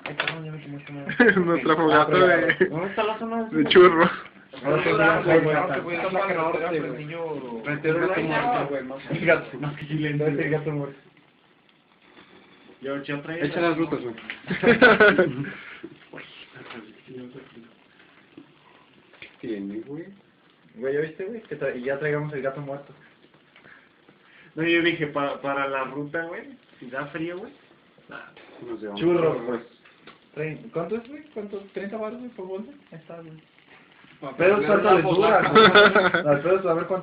Ay, cabrón, ya me quemé esta madre. Nuestra fogata ¿Dónde está la zona de churro. Ahora te voy a hacer güey, está para norte, güey. Pero no hay nada, güey, más. El gato, más que chileno, es el gato muerto. Yo traía... Echa las rutas, güey. Tiene, güey. Güey, ¿ya viste, güey? Y ya traigamos el gato muerto. No, yo dije, para la ruta, güey, si da frío, güey. Nos llevamos. Churros, güey. ¿Cuánto es, güey? ¿Cuánto? ¿30 baros, güey, por bolsa? Ahí está, güey. Pero ¿cuánto les dura? No, pero a ver cuánto.